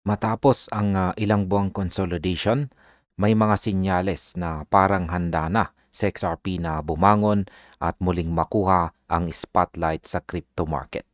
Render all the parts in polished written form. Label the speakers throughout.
Speaker 1: Matapos ang ilang buwang consolidation, may mga sinyales na parang handa na sa XRP na bumangon at muling makuha ang spotlight sa crypto market.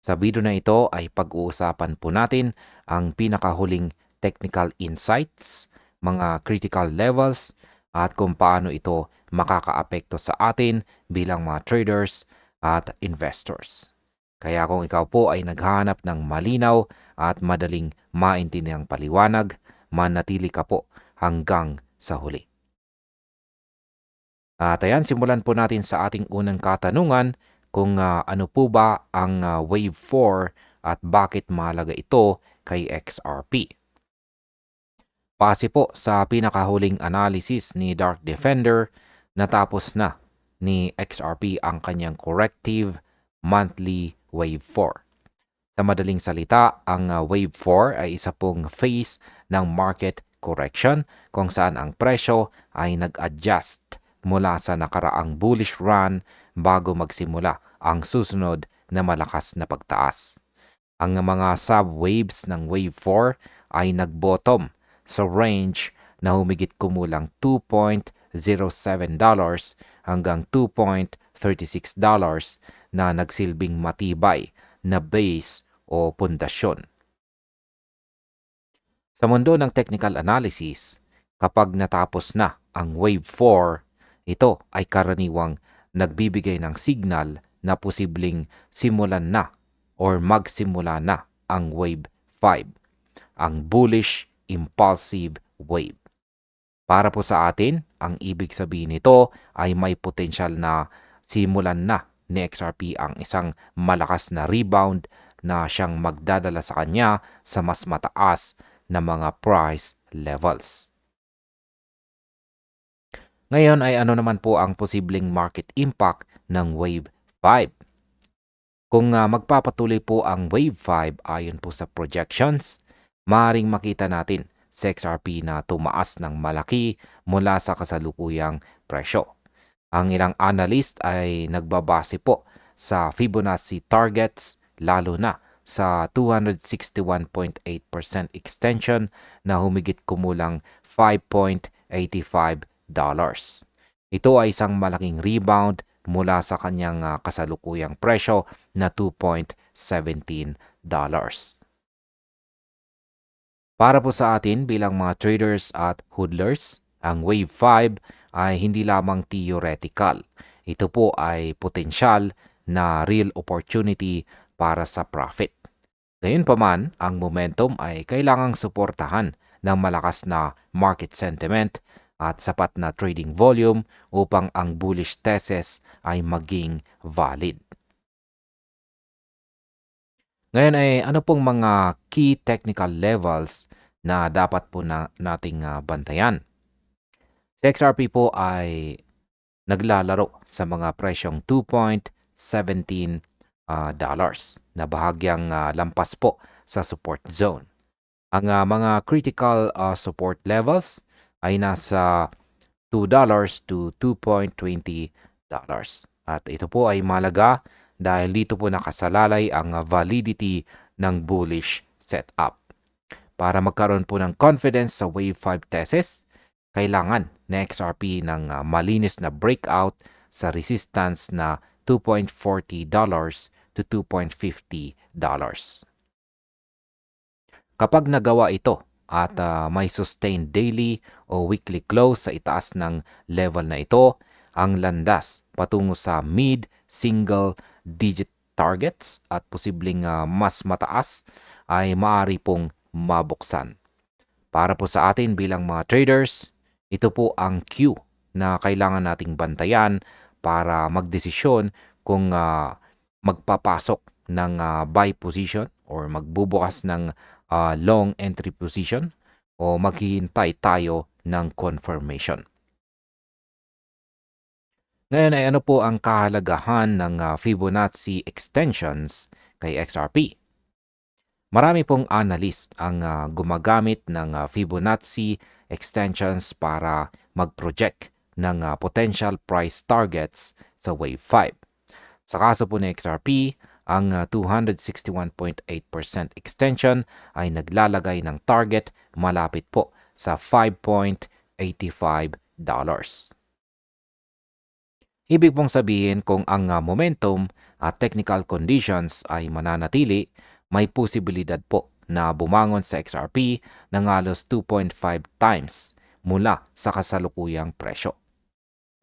Speaker 1: Sa video na ito ay pag-uusapan po natin ang pinakahuling technical insights, mga critical levels, at kung paano ito makakaapekto sa atin bilang mga traders at investors. Kaya kung ikaw po ay naghahanap ng malinaw at madaling maintindiang paliwanag, manatili ka po hanggang sa huli. At ayan, simulan po natin sa ating unang katanungan kung ano po ba ang Wave 4 at bakit mahalaga ito kay XRP. Base po sa pinakahuling analysis ni Dark Defender, natapos na ni XRP ang kanyang corrective monthly Wave 4. Sa madaling salita, ang Wave 4 ay isa pong phase ng market correction kung saan ang presyo ay nag-adjust mula sa nakaraang bullish run bago magsimula ang susunod na malakas na pagtaas. Ang mga subwaves ng Wave 4 ay nag-bottom sa range na humigit kumulang $2.07 hanggang $2.36 na nagsilbing matibay na base o pundasyon. Sa mundo ng technical analysis, kapag natapos na ang Wave 4, ito ay karaniwang nagbibigay ng signal na posibleng simulan na or magsimula na ang Wave 5, ang bullish impulsive wave. Para po sa atin, ang ibig sabihin nito ay may potensyal na simulan na ni XRP ang isang malakas na rebound na siyang magdadala sa kanya sa mas mataas na mga price levels. Ngayon ay ano naman po ang posibleng market impact ng Wave 5? Kung magpapatuloy po ang Wave 5 ayon po sa projections, maaaring makita natin sa XRP na tumaas ng malaki mula sa kasalukuyang presyo. Ang ilang analyst ay nagbabase po sa Fibonacci targets lalo na sa 261.8% extension na humigit kumulang $5.85. Ito ay isang malaking rebound mula sa kanyang kasalukuyang presyo na $2.17. Para po sa atin bilang mga traders at hodlers, ang Wave 5 ay hindi lamang theoretical. Ito po ay potensyal na real opportunity para sa profit. Gayunpaman, ang momentum ay kailangang suportahan ng malakas na market sentiment at sapat na trading volume upang ang bullish thesis ay maging valid. Ngayon ay ano pong mga key technical levels na dapat po nating bantayan? Si XRP po ay naglalaro sa mga presyong $2.17 na bahagyang lampas po sa support zone. Ang mga critical support levels ay nasa $2 to $2.20. At ito po ay mahalaga dahil dito po nakasalalay ang validity ng bullish setup. Para magkaroon po ng confidence sa Wave 5 thesis, kailangan na XRP ng malinis na breakout sa resistance na $2.40 to $2.50. Kapag nagawa ito at may sustained daily o weekly close sa itaas ng level na ito, ang landas patungo sa mid-single digit targets at posibleng mas mataas ay maaari pong mabuksan. Para po sa atin bilang mga traders, ito po ang cue na kailangan nating bantayan para magdesisyon kung magpapasok ng buy position or magbubukas ng long entry position o maghihintay tayo ng confirmation. Ngayon ay ano po ang kahalagahan ng Fibonacci extensions kay XRP? Marami pong analyst ang gumagamit ng Fibonacci extensions para mag-project ng potential price targets sa Wave 5. Sa kaso po ni XRP, ang 261.8% extension ay naglalagay ng target malapit po sa $5.85. Ibig pong sabihin kung ang momentum at technical conditions ay mananatili, may posibilidad po na bumangon sa XRP ng halos 2.5 times mula sa kasalukuyang presyo.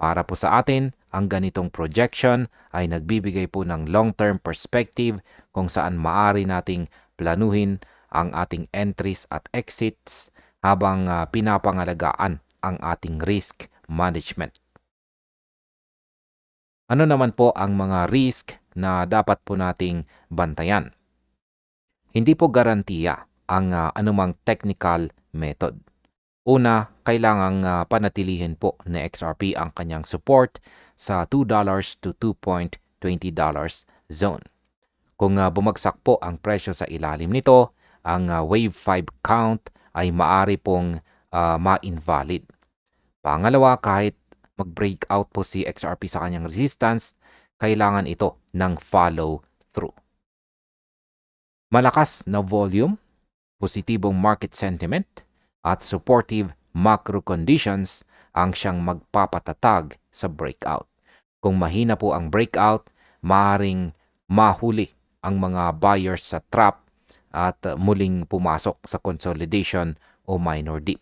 Speaker 1: Para po sa atin, ang ganitong projection ay nagbibigay po ng long-term perspective kung saan maaari nating planuhin ang ating entries at exits habang pinapangalagaan ang ating risk management. Ano naman po ang mga risk na dapat po nating bantayan? Hindi po garantiya ang anumang technical method. Una, kailangang panatilihin po ni XRP ang kanyang support sa $2 to $2.20 zone. Kung bumagsak po ang presyo sa ilalim nito, ang wave 5 count ay maari pong ma-invalid. Pangalawa, kahit mag-breakout po si XRP sa kanyang resistance, kailangan ito ng follow-through. Malakas na volume, positibong market sentiment, at supportive macro conditions ang siyang magpapatatag sa breakout. Kung mahina po ang breakout, maaaring mahuli ang mga buyers sa trap at muling pumasok sa consolidation o minor dip.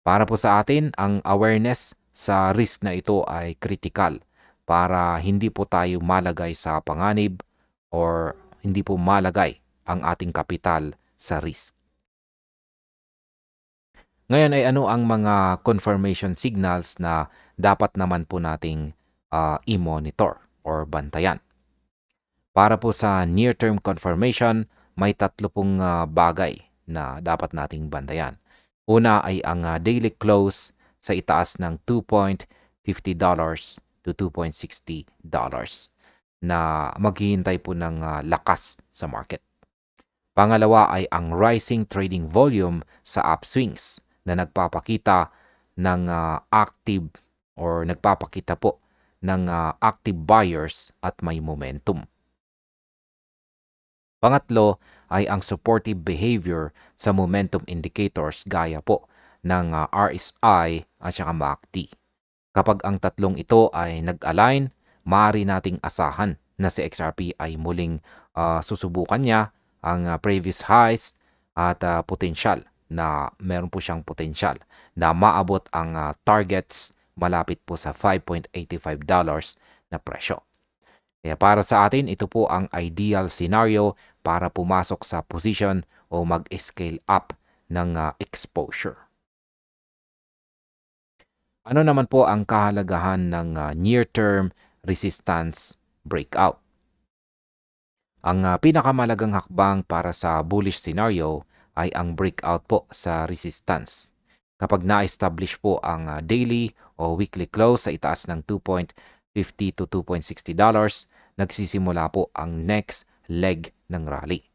Speaker 1: Para po sa atin, ang awareness sa risk na ito ay critical para hindi po tayo malagay sa panganib or hindi po malagay ang ating kapital sa risk. Ngayon ay ano ang mga confirmation signals na dapat naman po nating i-monitor or bantayan. Para po sa near-term confirmation, may tatlo pong bagay na dapat nating bantayan. Una ay ang daily close sa itaas ng $2.50 to $2.60 na maghihintay po ng lakas sa market. Pangalawa ay ang rising trading volume sa upswings na nagpapakita ng active or nagpapakita po ng active buyers at may momentum. Pangatlo ay ang supportive behavior sa momentum indicators gaya po ng RSI at saka MACD. Kapag ang tatlong ito ay nag-align, maaari nating asahan na si XRP ay muling susubukan niya ang previous highs at potential na meron po siyang potential na maabot ang targets malapit po sa $5.85 na presyo. Kaya para sa atin, ito po ang ideal scenario para pumasok sa position o mag-scale up ng exposure. Ano naman po ang kahalagahan ng near-term resistance breakout? Ang pinakamalagang hakbang para sa bullish scenario ay ang breakout po sa resistance. Kapag na-establish po ang daily o weekly close sa itaas ng $2.50 to $2.60, nagsisimula po ang next leg ng rally.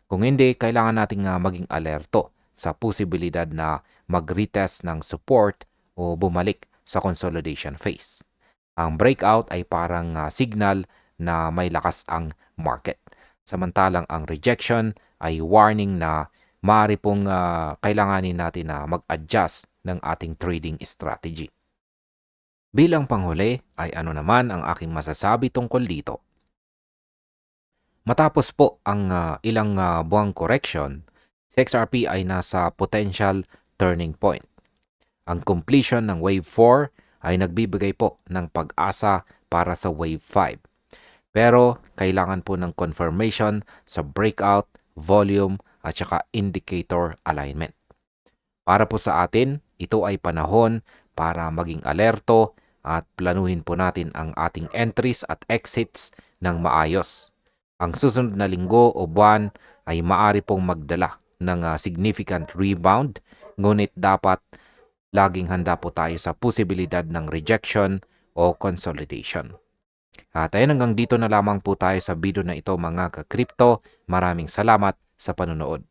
Speaker 1: Kung hindi, kailangan nating maging alerto sa posibilidad na mag-retest ng support o bumalik sa consolidation phase. Ang breakout ay parang signal na may lakas ang market. Samantalang ang rejection ay warning na maaari pong kailanganin natin na mag-adjust ng ating trading strategy. Bilang panghuli ay ano naman ang aking masasabi tungkol dito? Matapos po ang ilang buwang correction, si XRP ay nasa potential turning point. Ang completion ng Wave 4 ay nagbibigay po ng pag-asa para sa Wave 5. Pero kailangan po ng confirmation sa breakout, volume at saka indicator alignment. Para po sa atin, ito ay panahon para maging alerto at planuhin po natin ang ating entries at exits ng maayos. Ang susunod na linggo o buwan ay maaari pong magdala ng significant rebound, ngunit dapat laging handa po tayo sa posibilidad ng rejection o consolidation. At ayun, hanggang dito na lamang po tayo sa video na ito mga ka-crypto. Maraming salamat sa panonood.